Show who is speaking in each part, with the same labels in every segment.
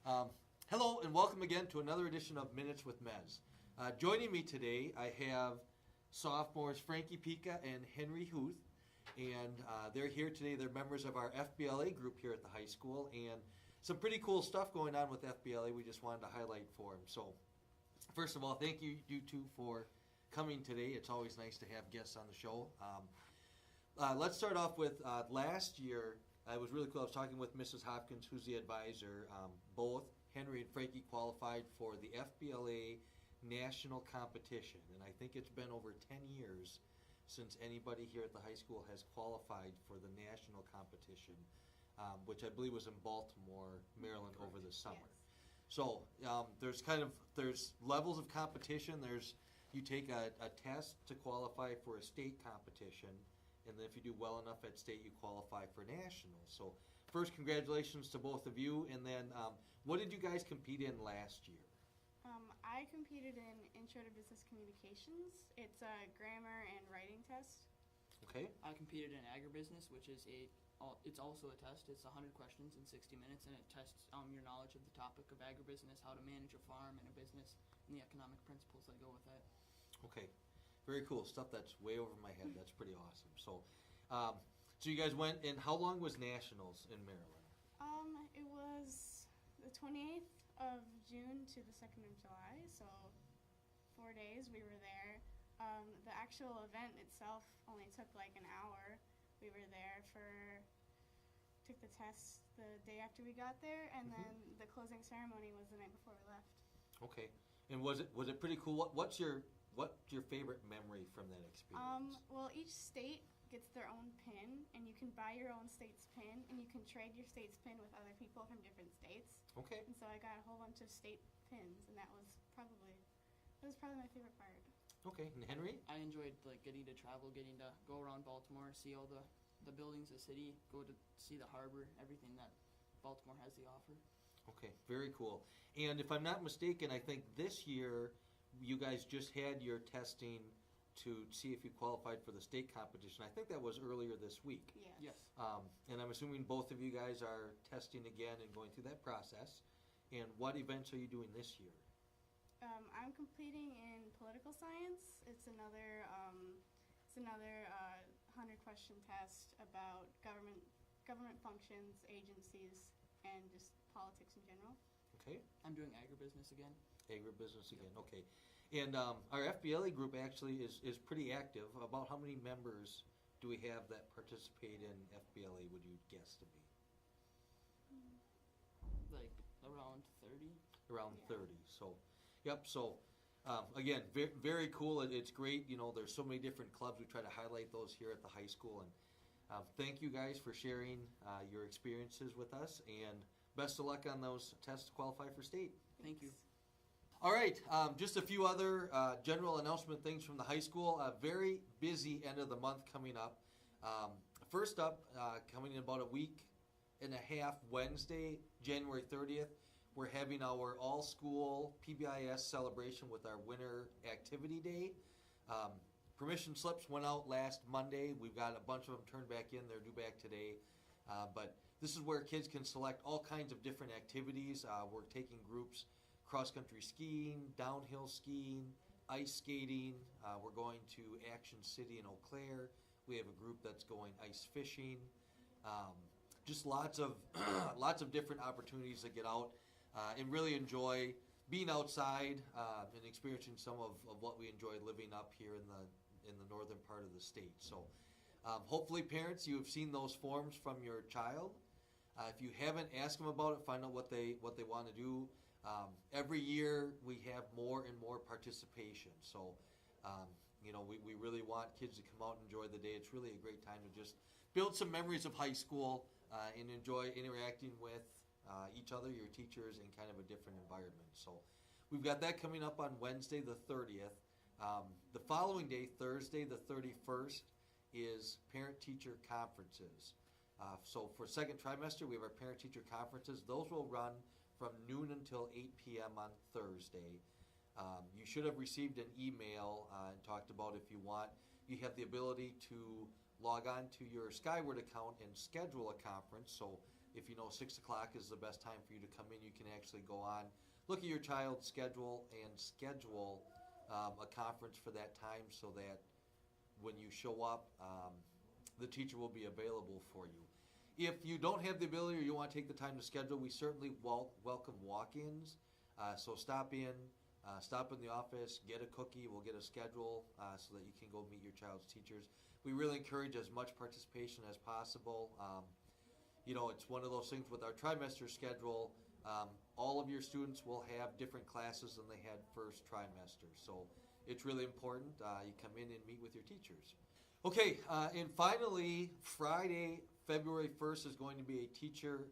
Speaker 1: Um, Hello and welcome again to another edition of Minutes with Mez. Joining me today, I have sophomores Frankie Pika and Henry Huth, and they're here today. They're members of our FBLA group here at the high school, and some pretty cool stuff going on with FBLA we just wanted to highlight for them. So, first of all, thank you two for coming today. It's always nice to have guests on the show. Let's start off with last year. It was really cool. I was talking with Mrs. Hopkins, who's the advisor. Both Henry and Frankie qualified for the FBLA national competition, and I think it's been over 10 years since anybody here at the high school has qualified for the national competition, which I believe was in Baltimore, Maryland,
Speaker 2: Correct.
Speaker 1: over the summer.
Speaker 2: Yes.
Speaker 1: So there's levels of competition. You take a test to qualify for a state competition, and then if you do well enough at state, you qualify for nationals. So first, congratulations to both of you. And then what did you guys compete in last year?
Speaker 2: I competed in Intro to Business Communications. It's a grammar and writing test.
Speaker 1: Okay.
Speaker 3: I competed in agribusiness, which is it's also a test. It's 100 questions in 60 minutes, and it tests your knowledge of the topic of agribusiness, how to manage a farm and a business, and the economic principles that go with that.
Speaker 1: Okay. Very cool. Stuff that's way over my head. That's pretty awesome. So, so you guys went, and how long was nationals in Maryland?
Speaker 2: It was the 28th of June to the 2nd of July, so 4 days we were there. The actual event itself only took like an hour. We were there took the test the day after we got there, and then the closing ceremony was the night before we left.
Speaker 1: Okay. And was it pretty cool? What's your favorite memory from that experience?
Speaker 2: Well, each state gets their own pin, and you can buy your own state's pin, and you can trade your state's pin with other people from different states.
Speaker 1: Okay.
Speaker 2: And so I got a whole bunch of state pins, and that was probably my favorite part.
Speaker 1: Okay. And Henry?
Speaker 3: I enjoyed getting to travel, getting to go around Baltimore, see all the buildings, the city, go to see the harbor, everything that Baltimore has to offer.
Speaker 1: Okay, very cool. And if I'm not mistaken, I think this year you guys just had your testing to see if you qualified for the state competition. I think that was earlier this week.
Speaker 3: Yes.
Speaker 1: And I'm assuming both of you guys are testing again and going through that process. And what events are you doing this year?
Speaker 2: I'm competing in political science. It's another 100-question test about government functions, agencies, and just politics in general.
Speaker 1: Okay.
Speaker 3: I'm doing agribusiness again.
Speaker 1: Agribusiness again, okay. And our FBLA group actually is pretty active. About how many members do we have that participate in FBLA, would you guess to be?
Speaker 3: Around 30.
Speaker 1: Around
Speaker 2: Yeah.
Speaker 1: 30. So, yep. So, again, very cool. It's great. You know, there's so many different clubs. We try to highlight those here at the high school. And thank you guys for sharing your experiences with us. And best of luck on those tests to qualify for state.
Speaker 3: Thank you.
Speaker 1: All right, just a few other general announcement things from the high school. A very busy end of the month coming up. First up, coming in about a week and a half, Wednesday, January 30th, we're having our all-school PBIS celebration with our Winter Activity Day. Permission slips went out last Monday. We've got a bunch of them turned back in. They're due back today. But this is where kids can select all kinds of different activities. We're taking groups cross-country skiing, downhill skiing, ice skating. We're going to Action City in Eau Claire. We have a group that's going ice fishing. Just lots of different opportunities to get out and really enjoy being outside and experiencing some of what we enjoy living up here in the northern part of the state. So hopefully, parents, you have seen those forms from your child. If you haven't, ask them about it. Find out what they want to do. Every year we have more and more participation. So, we really want kids to come out and enjoy the day. It's really a great time to just build some memories of high school and enjoy interacting with each other, your teachers, in kind of a different environment. So we've got that coming up on Wednesday the 30th. The following day, Thursday the 31st, is parent-teacher conferences. So for second trimester, we have our parent-teacher conferences. Those will run from noon until 8 p.m. on Thursday. You should have received an email and talked about if you have the ability to log on to your Skyward account and schedule a conference. So if you know 6 o'clock is the best time for you to come in, you can actually go on, look at your child's schedule, and schedule a conference for that time so that when you show up, the teacher will be available for you. If you don't have the ability or you want to take the time to schedule, we certainly welcome walk-ins. So stop in the office, get a cookie, we'll get a schedule so that you can go meet your child's teachers. We really encourage as much participation as possible. It's one of those things with our trimester schedule. All of your students will have different classes than they had first trimester. So it's really important. You come in and meet with your teachers. Okay, and finally, Friday, February 1st is going to be a teacher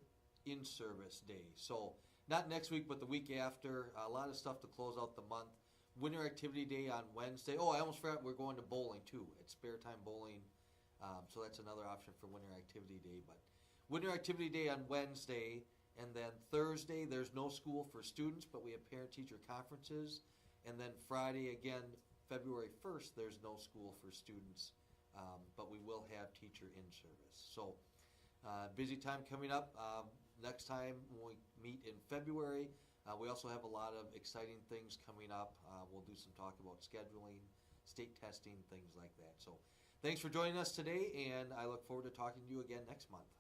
Speaker 1: in-service day. So not next week, but the week after. A lot of stuff to close out the month. Winter Activity Day on Wednesday. Oh, I almost forgot we're going to bowling too. It's spare time bowling. So that's another option for Winter Activity Day. But Winter Activity Day on Wednesday, and then Thursday there's no school for students, but we have parent-teacher conferences. And then Friday, again, February 1st, there's no school for students, but we will have teacher in-service. So busy time coming up. Next time when we meet in February, we also have a lot of exciting things coming up. We'll do some talk about scheduling, state testing, things like that. So thanks for joining us today, and I look forward to talking to you again next month.